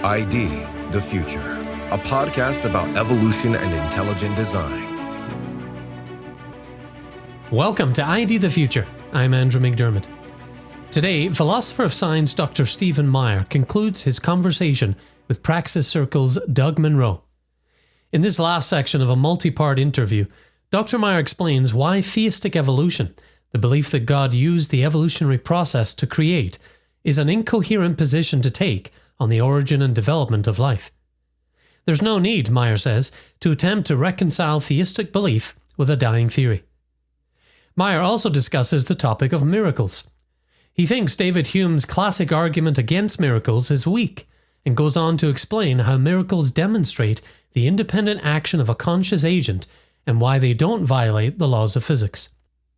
ID the Future, a podcast about evolution and intelligent design. Welcome to ID the Future. I'm Andrew McDermott. Today, philosopher of science Dr. Stephen Meyer concludes his conversation with Praxis Circle's Doug Monroe. In this last section of a multi-part interview, Dr. Meyer explains why theistic evolution, the belief that God used the evolutionary process to create, is an incoherent position to take on the origin and development of life. There's no need, Meyer says, to attempt to reconcile theistic belief with a dying theory. Meyer also discusses the topic of miracles. He thinks David Hume's classic argument against miracles is weak, and goes on to explain how miracles demonstrate the independent action of a conscious agent and why they don't violate the laws of physics.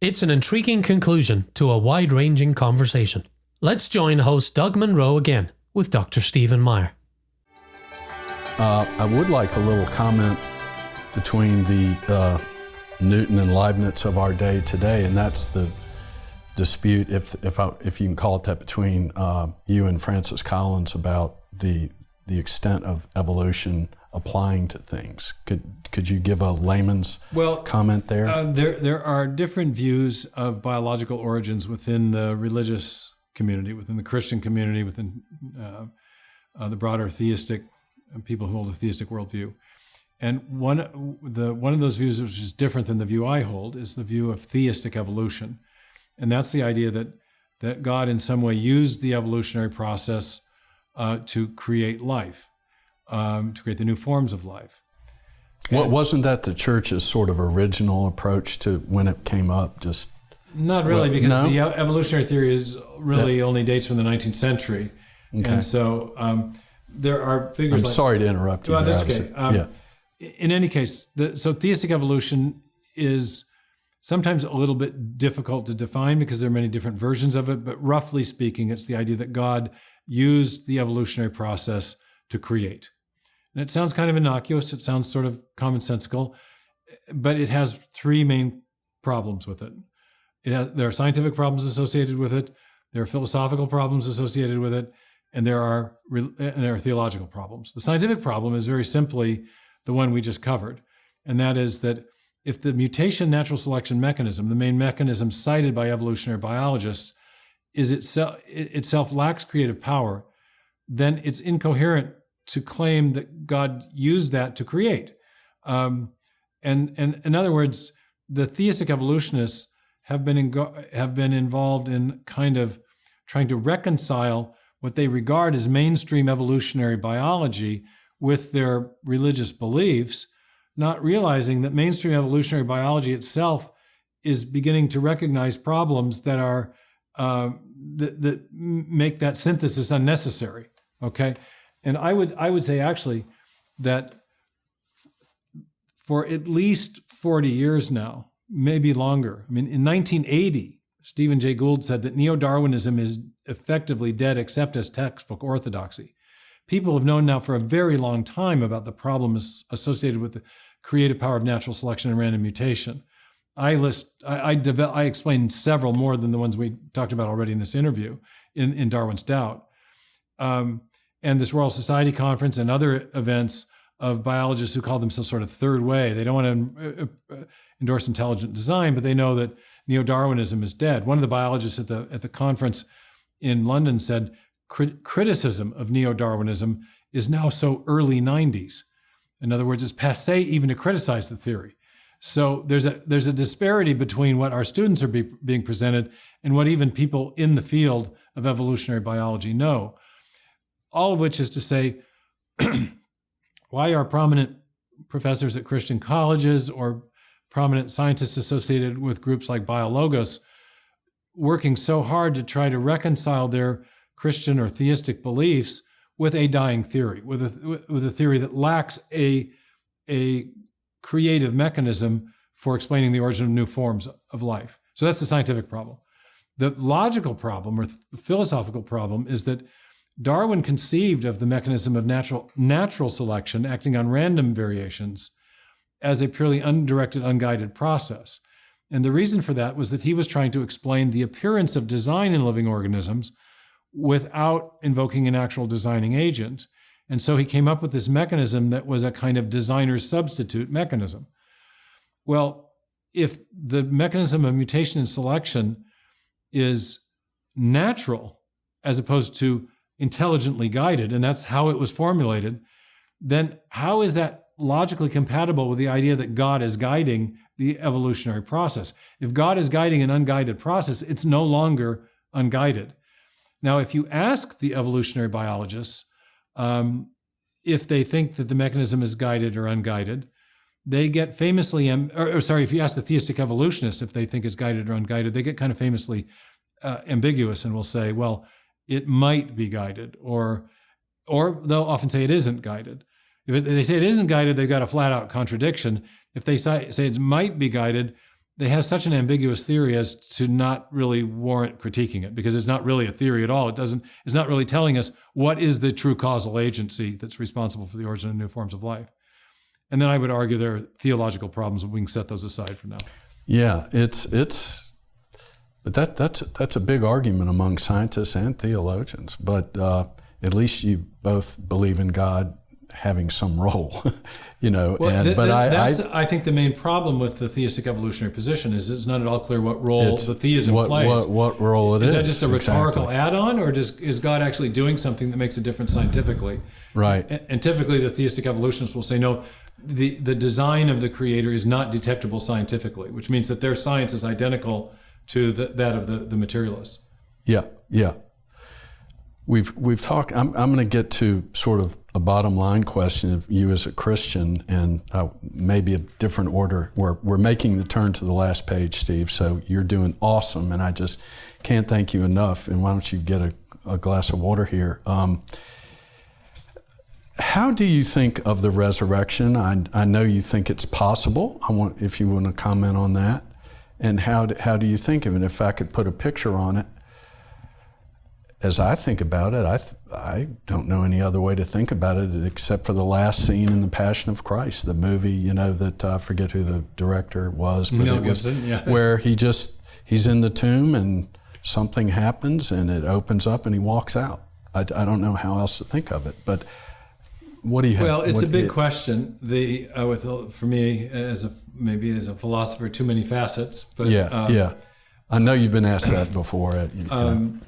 It's an intriguing conclusion to a wide-ranging conversation. Let's join host Doug Monroe again with Dr. Stephen Meyer. I would like a little comment between the Newton and Leibniz of our day today, and that's the dispute, if you can call it that, between you and Francis Collins about the extent of evolution applying to things. Could you give a layman's comment there? There are different views of biological origins within the religious community, within the Christian community, within the broader theistic people who hold a theistic worldview. And one of those views, which is different than the view I hold, is the view of theistic evolution. And that's the idea that God in some way used the evolutionary process to create life, to create the new forms of life. Wasn't that the church's sort of original approach to when it came up? Not really, because the evolutionary theory only dates from the 19th century. Okay. And so there are figures I'm sorry to interrupt you. Well, that's okay. In any case, so theistic evolution is sometimes a little bit difficult to define because there are many different versions of it, but roughly speaking, it's the idea that God used the evolutionary process to create. And it sounds kind of innocuous, it sounds sort of commonsensical, but it has three main problems with it. There are scientific problems associated with it, there are philosophical problems associated with it, and there are theological problems. The scientific problem is very simply the one we just covered, and that is that if the mutation natural selection mechanism, the main mechanism cited by evolutionary biologists, is itself lacks creative power, then it's incoherent to claim that God used that to create. And in other words, the theistic evolutionists have been involved in kind of trying to reconcile what they regard as mainstream evolutionary biology with their religious beliefs, not realizing that mainstream evolutionary biology itself is beginning to recognize problems that are that make that synthesis unnecessary. Okay, and I would say actually that for at least 40 years now, maybe longer. I mean, in 1980, Stephen Jay Gould said that neo-Darwinism is effectively dead except as textbook orthodoxy. People have known now for a very long time about the problems associated with the creative power of natural selection and random mutation. I explained several more than the ones we talked about already in this interview in Darwin's Doubt. And this Royal Society conference and other events of biologists who call themselves sort of third way. They don't want to endorse intelligent design, but they know that neo-Darwinism is dead. One of the biologists at the conference in London said, criticism of neo-Darwinism is now so early 90s. In other words, it's passé even to criticize the theory. So there's a disparity between what our students are being presented and what even people in the field of evolutionary biology know. All of which is to say, why are prominent professors at Christian colleges or prominent scientists associated with groups like BioLogos working so hard to try to reconcile their Christian or theistic beliefs with a dying theory, with a theory that lacks a creative mechanism for explaining the origin of new forms of life? So that's the scientific problem. The logical problem or philosophical problem is that Darwin conceived of the mechanism of natural selection acting on random variations as a purely undirected, unguided process. And the reason for that was that he was trying to explain the appearance of design in living organisms without invoking an actual designing agent. And so he came up with this mechanism that was a kind of designer's substitute mechanism. Well, if the mechanism of mutation and selection is natural as opposed to intelligently guided, and that's how it was formulated, then how is that logically compatible with the idea that God is guiding the evolutionary process? If God is guiding an unguided process, it's no longer unguided. Now, if you ask the evolutionary biologists if they think that the mechanism is guided or unguided, they get famously, if you ask the theistic evolutionists if they think it's guided or unguided, they get kind of famously ambiguous and will say, well, it might be guided, or they'll often say it isn't guided. If they say it isn't guided, they've got a flat-out contradiction. If they say it might be guided, they have such an ambiguous theory as to not really warrant critiquing it, because it's not really a theory at all. It's not really telling us what is the true causal agency that's responsible for the origin of new forms of life. And then I would argue there are theological problems, but we can set those aside for now. Yeah, but that's a big argument among scientists and theologians. But at least you both believe in God having some role, Well, I think the main problem with the theistic evolutionary position is it's not at all clear what role the theism plays. What role it is. Is that just a rhetorical add-on, or is God actually doing something that makes a difference scientifically? Right. And typically the theistic evolutionists will say, no, the design of the creator is not detectable scientifically, which means that their science is identical to that of the materialists. Yeah. We've talked. I'm going to get to sort of a bottom line question of you as a Christian, and maybe a different order. We're making the turn to the last page, Steve. So you're doing awesome, and I just can't thank you enough. And why don't you get a glass of water here? How do you think of the resurrection? I know you think it's possible. If you want to comment on that, and how do you think of it? If I could put a picture on it. As I think about it, I don't know any other way to think about it except for the last scene in The Passion of Christ, the movie, that I forget who the director was, but Mel Gibson, yeah. Where he's in the tomb and something happens and it opens up and he walks out. I don't know how else to think of it, but what do you have? Well, it's a big question. For me, as a philosopher, too many facets. But yeah. I know you've been asked that before.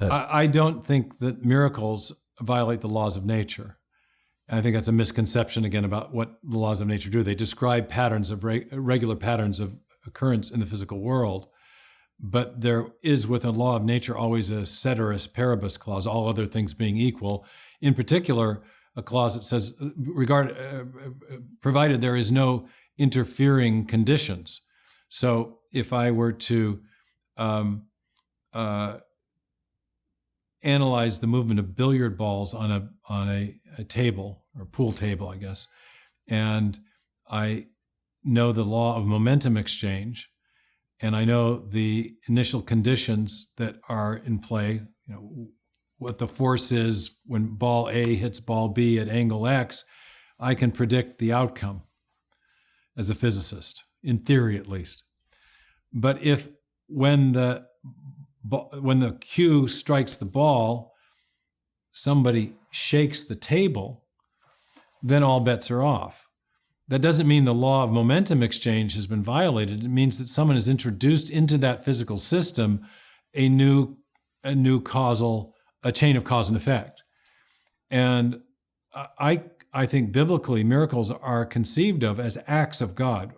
I don't think that miracles violate the laws of nature. I think that's a misconception, again, about what the laws of nature do. They describe patterns of regular patterns of occurrence in the physical world, but there is, with a law of nature, always a ceteris paribus clause, all other things being equal. In particular, a clause that says, provided there is no interfering conditions. So if I were to analyze the movement of billiard balls on a table, or pool table, I guess, and I know the law of momentum exchange, and I know the initial conditions that are in play, what the force is when ball A hits ball B at angle X, I can predict the outcome as a physicist, in theory at least. But if when the cue strikes the ball, somebody shakes the table, then all bets are off. That doesn't mean the law of momentum exchange has been violated. It means that someone has introduced into that physical system a new chain of cause and effect. And I think biblically miracles are conceived of as acts of God,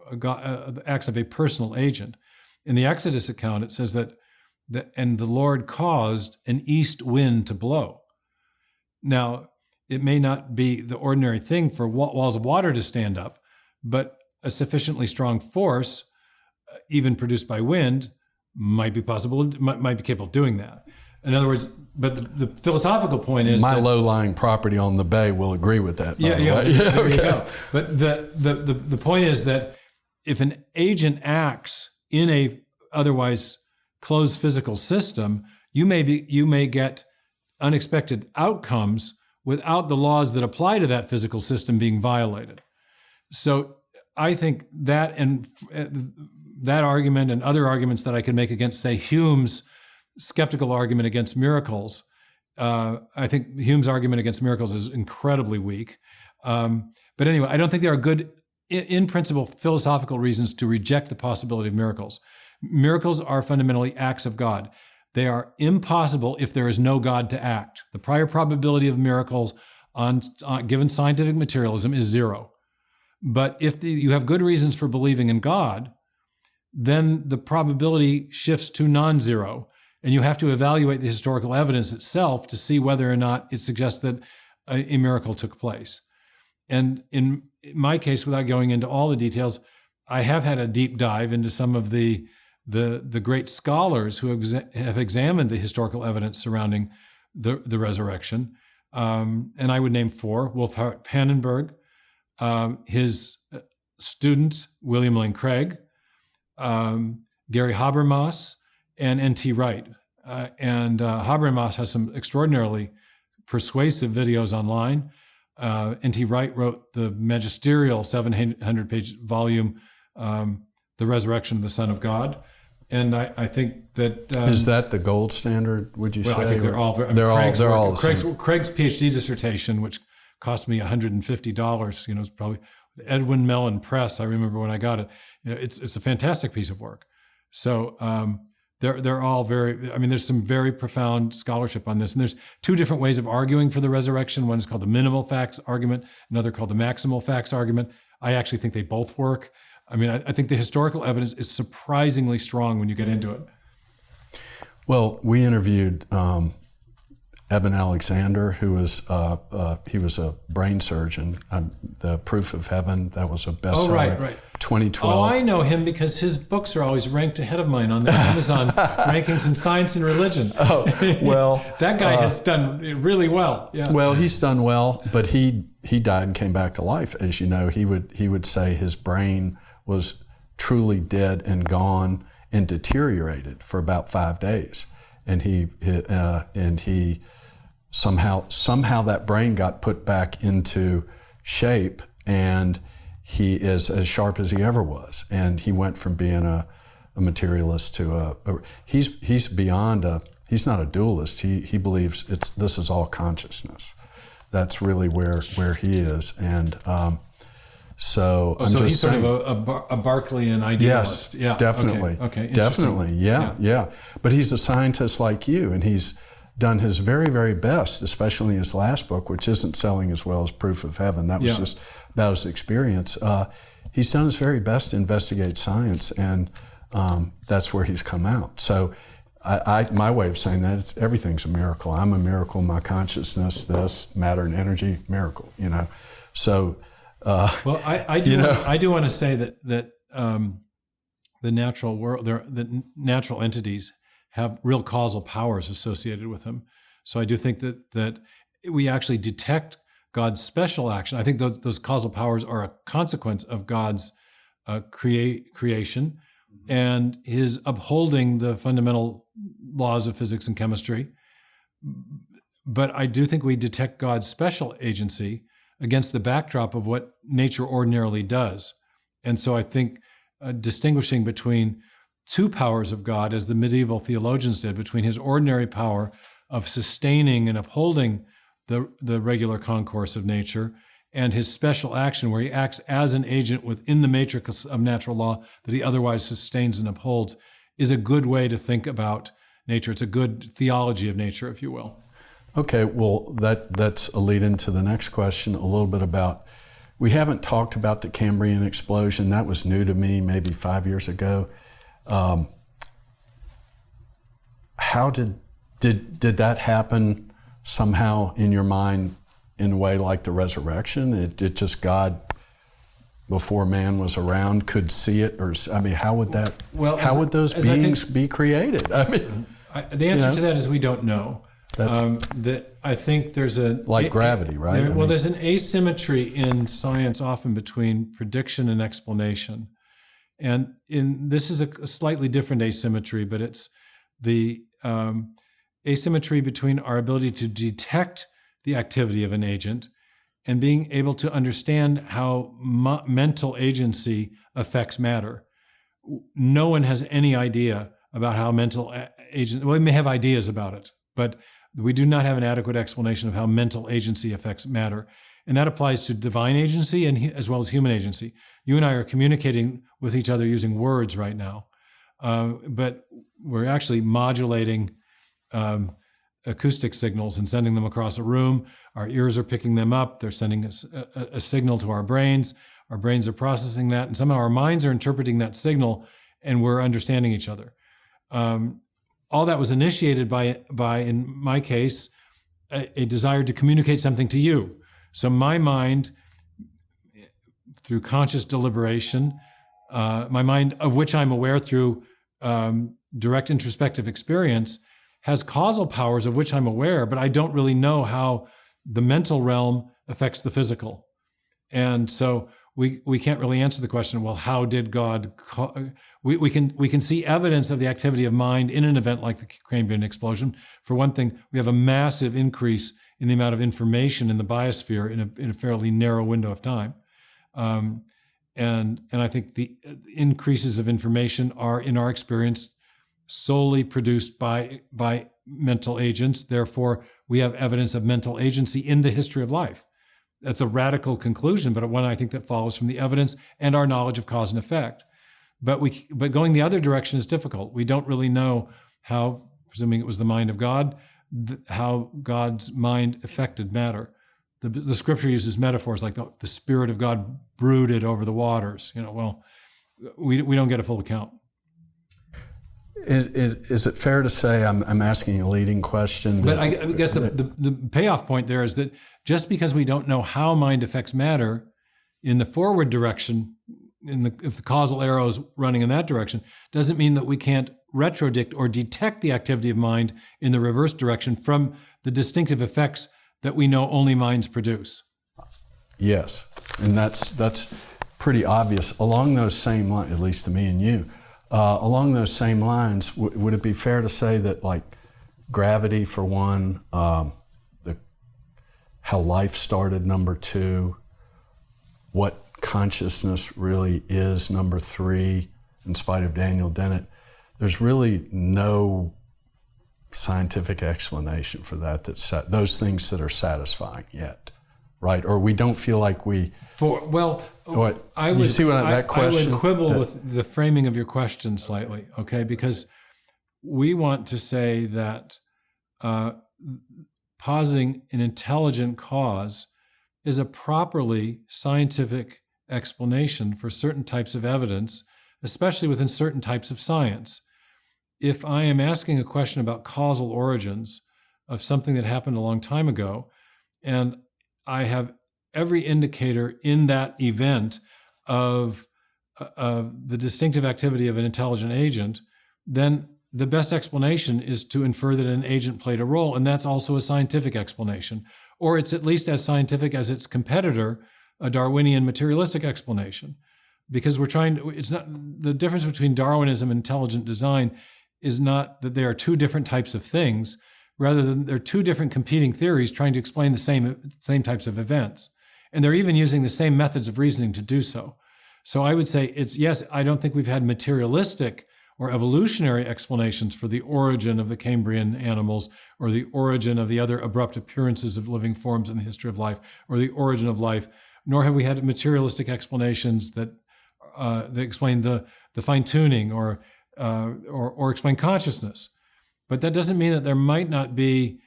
acts of a personal agent. In the Exodus account, it says that and the Lord caused an east wind to blow. Now, it may not be the ordinary thing for walls of water to stand up, but a sufficiently strong force, even produced by wind, might be capable of doing that. In other words, but the philosophical point is my low-lying property on the bay will agree with that. There you go. But the point is that if an agent acts in a otherwise closed physical system, you may get unexpected outcomes without the laws that apply to that physical system being violated. So I think that and that argument and other arguments that I could make against, say, Hume's skeptical argument against miracles I think Hume's argument against miracles is incredibly weak. But anyway, I don't think there are good, in principle, philosophical reasons to reject the possibility of miracles. Miracles are fundamentally acts of God. They are impossible if there is no God to act. The prior probability of miracles on given scientific materialism is 0. But if you have good reasons for believing in God, then the probability shifts to non-zero, and you have to evaluate the historical evidence itself to see whether or not it suggests that a miracle took place. And in my case, without going into all the details, I have had a deep dive into some of the great scholars who have examined the historical evidence surrounding the resurrection. And I would name 4: Wolfhart Pannenberg, his student, William Lane Craig, Gary Habermas, and N.T. Wright. Habermas has some extraordinarily persuasive videos online. N.T. Wright wrote the magisterial 700-page volume, The Resurrection of the Son of God. And I think that... is that the gold standard, would you say? I think they're all... They're all Craig's PhD dissertation, which cost me $150, it's probably with Edwin Mellon Press. I remember when I got it. It's a fantastic piece of work. So they're all very... there's some very profound scholarship on this. And there's 2 different ways of arguing for the resurrection. One is called the minimal facts argument, another called the maximal facts argument. I actually think they both work. I think the historical evidence is surprisingly strong when you get into it. Well, we interviewed Eben Alexander, who was he was a brain surgeon. The Proof of Heaven, that was a bestseller. Oh, right. 2012. Oh, I know him because his books are always ranked ahead of mine on the Amazon rankings in science and religion. Oh, well, that guy has done really well. Yeah. Well, he's done well, but he died and came back to life. As you know, he would say his brain was truly dead and gone and deteriorated for about 5 days, and he somehow that brain got put back into shape, and he is as sharp as he ever was, and he went from being a materialist to he's beyond he's not a dualist. He believes this is all consciousness. That's really where he is, and. So he's sort of a Berkeleyan idealist. Yes, definitely. Okay. Definitely. Yeah. But he's a scientist like you, and he's done his very, very best, especially in his last book, which isn't selling as well as Proof of Heaven. That was just about his experience. He's done his very best to investigate science, and that's where he's come out. So my way of saying that, everything's a miracle. I'm a miracle. My consciousness, this, matter and energy, miracle, So... well, I do want to say that the natural world, the natural entities have real causal powers associated with them. So I do think that we actually detect God's special action. I think those causal powers are a consequence of God's creation and his upholding the fundamental laws of physics and chemistry. But I do think we detect God's special agency against the backdrop of what nature ordinarily does. And so I think distinguishing between 2 powers of God, as the medieval theologians did, between his ordinary power of sustaining and upholding the regular concourse of nature and his special action, where he acts as an agent within the matrix of natural law that he otherwise sustains and upholds, is a good way to think about nature. It's a good theology of nature, if you will. Okay, well, that's a lead into the next question, a little bit about, we haven't talked about the Cambrian explosion. That was new to me maybe 5 years ago. How did that happen somehow in your mind in a way like the resurrection? It just God, before man was around, could see it? Or, how would that, how would those beings be created? The answer to that is we don't know. That I think there's gravity, right? There's an asymmetry in science often between prediction and explanation, and this is a slightly different asymmetry, but it's the asymmetry between our ability to detect the activity of an agent and being able to understand how mental agency affects matter. No one has any idea about how mental agent. Well, we may have ideas about it, but we do not have an adequate explanation of how mental agency affects matter. And that applies to divine agency and as well as human agency. You and I are communicating with each other using words right now, but we're actually modulating acoustic signals and sending them across a room. Our ears are picking them up. They're sending us a signal to our brains. Our brains are processing that, and somehow our minds are interpreting that signal, and we're understanding each other. All that was initiated by, in my case, a desire to communicate something to you. So my mind, through conscious deliberation, my mind of which I'm aware through direct introspective experience, has causal powers of which I'm aware, but I don't really know how the mental realm affects the physical. And so we can't really answer the question, well, how did God... We can see evidence of the activity of mind in an event like the Cambrian explosion. For one thing, we have a massive increase in the amount of information in the biosphere in a fairly narrow window of time. And I think the increases of information are, in our experience, solely produced by mental agents. Therefore, we have evidence of mental agency in the history of life. That's a radical conclusion, but one I think that follows from the evidence and our knowledge of cause and effect. But going the other direction is difficult. We don't really know how, presuming it was the mind of God, how God's mind affected matter. The scripture uses metaphors like the Spirit of God brooded over the waters. Well, we don't get a full account. Is it fair to say, I'm asking a leading question? But I guess the payoff point there is that just because we don't know how mind affects matter in the forward direction, if the causal arrow is running in that direction, doesn't mean that we can't retrodict or detect the activity of mind in the reverse direction from the distinctive effects that we know only minds produce. Yes, and that's pretty obvious. Along those same lines, at least to me and you, along those same lines, would it be fair to say that, like, gravity for one, how life started, number two, what consciousness really is, number three, in spite of Daniel Dennett, there's really no scientific explanation for that, those things that are satisfying yet, right? Or we don't feel like we... I would quibble with the framing of your question slightly, okay? Because we want to say that positing an intelligent cause is a properly scientific explanation for certain types of evidence, especially within certain types of science. If I am asking a question about causal origins of something that happened a long time ago, and I have every indicator in that event of the distinctive activity of an intelligent agent, then the best explanation is to infer that an agent played a role, and that's also a scientific explanation. Or it's at least as scientific as its competitor, a Darwinian materialistic explanation. Because it's not, the difference between Darwinism and intelligent design is not that there are two different types of things, rather than they're two different competing theories trying to explain the same types of events. And they're even using the same methods of reasoning to do so. So I would say yes, I don't think we've had materialistic or evolutionary explanations for the origin of the Cambrian animals, or the origin of the other abrupt appearances of living forms in the history of life, or the origin of life, nor have we had materialistic explanations that explain the fine-tuning or explain consciousness. But that doesn't mean that there might not be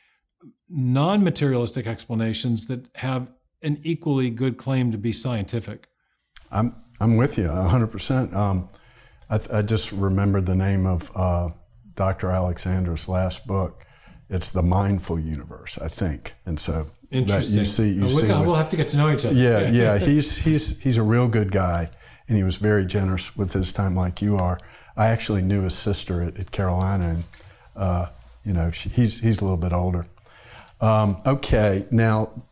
non-materialistic explanations that have an equally good claim to be scientific. I'm with you 100%. I just remembered the name of Dr. Alexander's last book. It's The Mindful Universe, I think. And so interesting. We'll have to get to know each other. Yeah. He's a real good guy, and he was very generous with his time, like you are. I actually knew his sister at Carolina, and he's a little bit older. Okay, now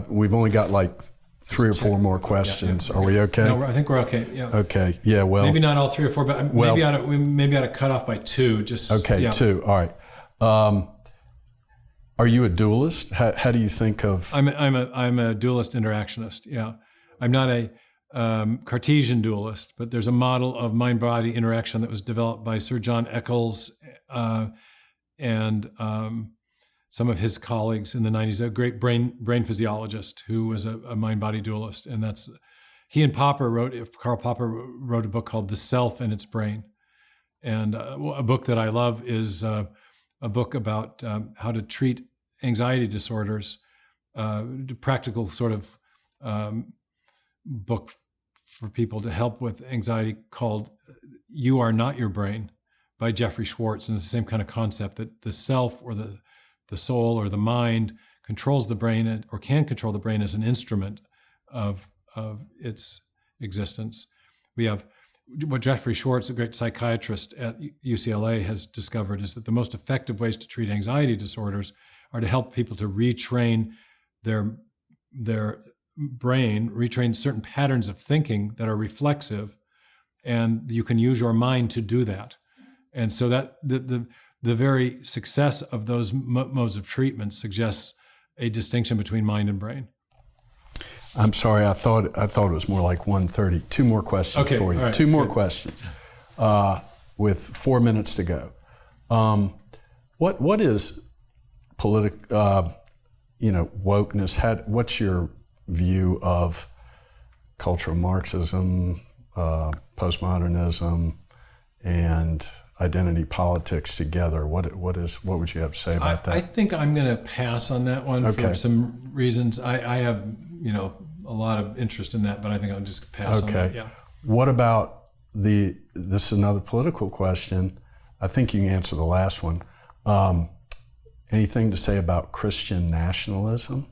we've only got like 3 or 4 more questions. Yeah. Are we okay? No, I think we're okay. Yeah. Okay. Yeah. Well, maybe not all 3 or 4, but maybe ought to cut off by 2. Okay. 2. All right. Are you a dualist? How do you think of? I'm a dualist interactionist. Yeah. I'm not a Cartesian dualist, but there's a model of mind-body interaction that was developed by Sir John Eccles, and some of his colleagues in the 90s, a great brain physiologist who was a mind-body dualist. And he and Karl Popper wrote a book called The Self and Its Brain. And a book that I love is a book about how to treat anxiety disorders, practical sort of book for people to help with anxiety called You Are Not Your Brain by Jeffrey Schwartz. And it's the same kind of concept that the self or the soul or the mind controls the brain or can control the brain as an instrument of its existence. We have what Jeffrey Schwartz, a great psychiatrist at UCLA, has discovered is that the most effective ways to treat anxiety disorders are to help people to retrain their brain, retrain certain patterns of thinking that are reflexive, and you can use your mind to do that. And so that the very success of those modes of treatment suggests a distinction between mind and brain. I'm sorry, I thought it was more like 1:30. Two more questions for you. Right, Two more questions with 4 minutes to go. What is wokeness? What's your view of cultural Marxism, postmodernism, and identity politics together? What would you have to say about that? I think I'm going to pass on that one for some reasons. I have a lot of interest in that, but I think I'll just pass on that. Yeah. What about this is another political question. I think you can answer the last one. Anything to say about Christian nationalism?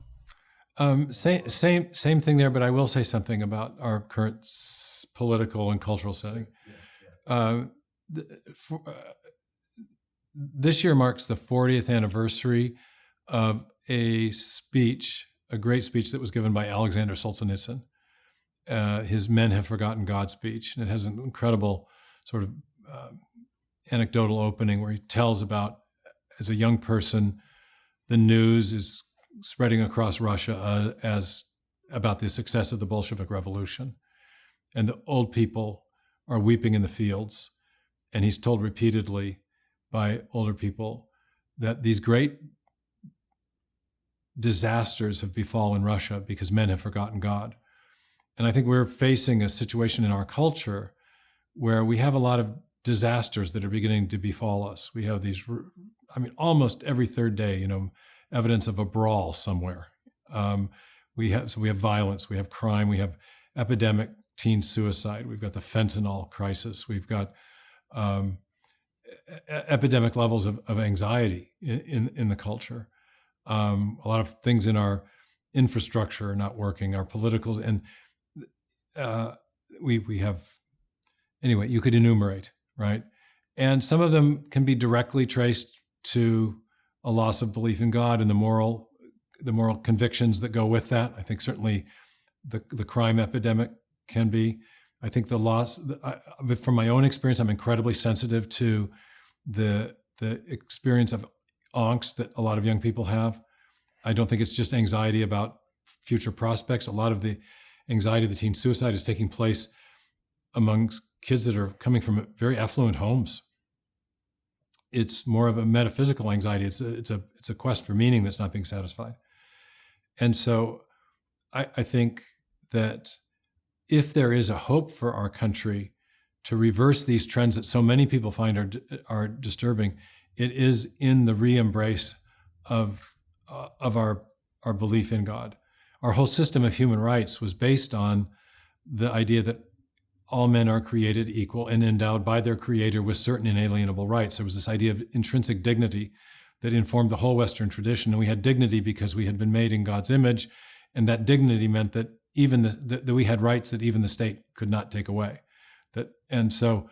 Same thing there, but I will say something about our current political and cultural setting. This year marks the 40th anniversary of a great speech that was given by Alexander Solzhenitsyn, his Men Have Forgotten God speech. And it has an incredible sort of anecdotal opening where he tells about, as a young person, the news is spreading across Russia about the success of the Bolshevik Revolution. And the old people are weeping in the fields. And he's told repeatedly by older people that these great disasters have befallen Russia because men have forgotten God. And I think we're facing a situation in our culture where we have a lot of disasters that are beginning to befall us. We have these, almost every third day, evidence of a brawl somewhere. We have violence, we have crime, we have epidemic teen suicide, we've got the fentanyl crisis, we've got epidemic levels of anxiety in the culture. A lot of things in our infrastructure are not working, our politicals, and we have, anyway, you could enumerate, right? And some of them can be directly traced to a loss of belief in God and the moral convictions that go with that. I think certainly the crime epidemic can be. I think the loss, from my own experience, I'm incredibly sensitive to the experience of angst that a lot of young people have. I don't think it's just anxiety about future prospects. A lot of the anxiety of the teen suicide is taking place amongst kids that are coming from very affluent homes. It's more of a metaphysical anxiety. It's a quest for meaning that's not being satisfied. And so I think that if there is a hope for our country to reverse these trends that so many people find are disturbing, it is in the re-embrace of our belief in God. Our whole system of human rights was based on the idea that all men are created equal and endowed by their creator with certain inalienable rights. There was this idea of intrinsic dignity that informed the whole Western tradition. And we had dignity because we had been made in God's image. And that dignity meant that even that we had rights that even the state could not take away. And so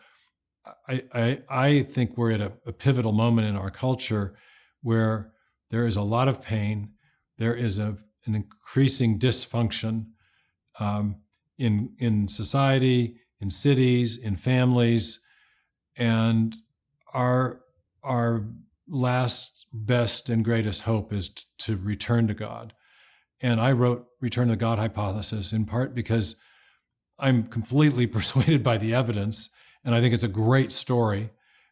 I think we're at a pivotal moment in our culture where there is a lot of pain. There is an increasing dysfunction in society, in cities, in families, and our last, best, and greatest hope is to return to God. And I wrote Return to God Hypothesis in part because I'm completely persuaded by the evidence, and I think it's a great story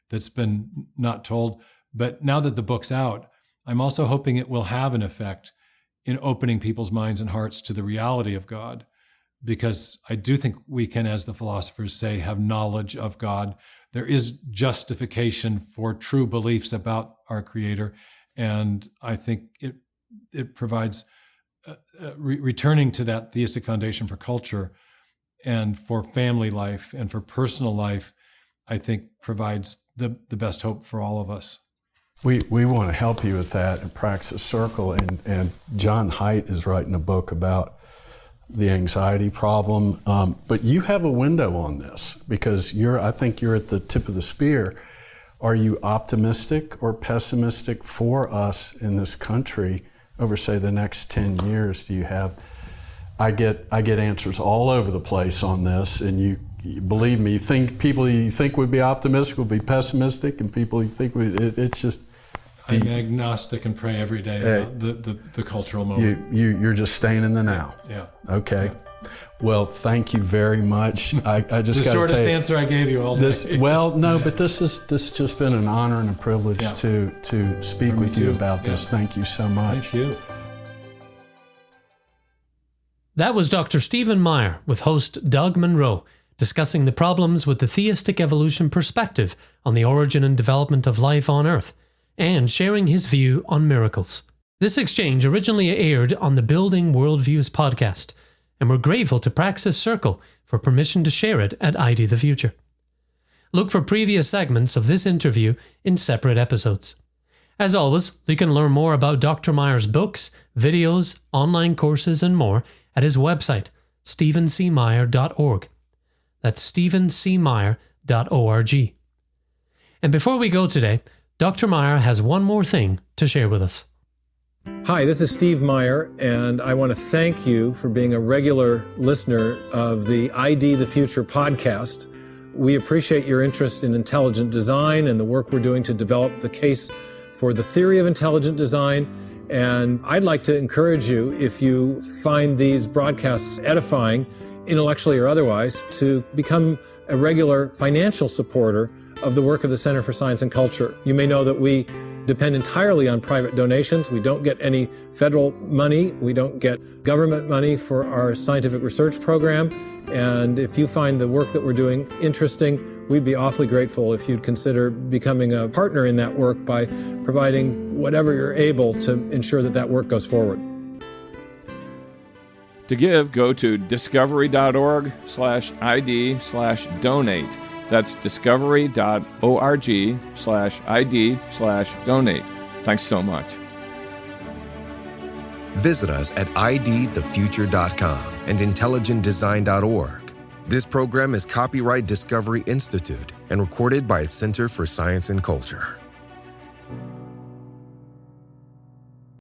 that's been not told. But now that the book's out, I'm also hoping it will have an effect in opening people's minds and hearts to the reality of God, because I do think we can, as the philosophers say, have knowledge of God. There is justification for true beliefs about our Creator, and I think it provides returning to that theistic foundation for culture and for family life and for personal life, I think provides the best hope for all of us. We want to help you with that at Praxis Circle, and John Haidt is writing a book about the anxiety problem. But you have a window on this because I think you're at the tip of the spear. Are you optimistic or pessimistic for us in this country over, say, the next 10 years? Do you have? I get answers all over the place on this, and you believe me. People you think would be optimistic will be pessimistic, and people you think it's just. I'm agnostic and pray every day about the cultural moment. You're just staying in the now. Yeah. Okay. Yeah. Well, thank you very much. I just it's the shortest answer I gave you all day. Well, no, but this has just been an honor and a privilege to speak with you about this. Thank you so much. Thank you. That was Dr. Stephen Meyer with host Doug Monroe discussing the problems with the theistic evolution perspective on the origin and development of life on Earth, and sharing his view on miracles. This exchange originally aired on the Building Worldviews podcast, and we're grateful to Praxis Circle for permission to share it at ID the Future. Look for previous segments of this interview in separate episodes. As always, you can learn more about Dr. Meyer's books, videos, online courses, and more at his website, stephencmeyer.org. That's stephencmeyer.org. And before we go today, Dr. Meyer has one more thing to share with us. Hi, this is Steve Meyer, and I want to thank you for being a regular listener of the ID the Future podcast. We appreciate your interest in intelligent design and the work we're doing to develop the case for the theory of intelligent design. And I'd like to encourage you, if you find these broadcasts edifying, intellectually or otherwise, to become a regular financial supporter of the work of the Center for Science and Culture. You may know that we depend entirely on private donations. We don't get any federal money. We don't get government money for our scientific research program. And if you find the work that we're doing interesting, we'd be awfully grateful if you'd consider becoming a partner in that work by providing whatever you're able to ensure that that work goes forward. To give, go to discovery.org/ID/donate. That's discovery.org/ID/donate. Thanks so much. Visit us at idthefuture.com and intelligentdesign.org. This program is copyright Discovery Institute and recorded by its Center for Science and Culture.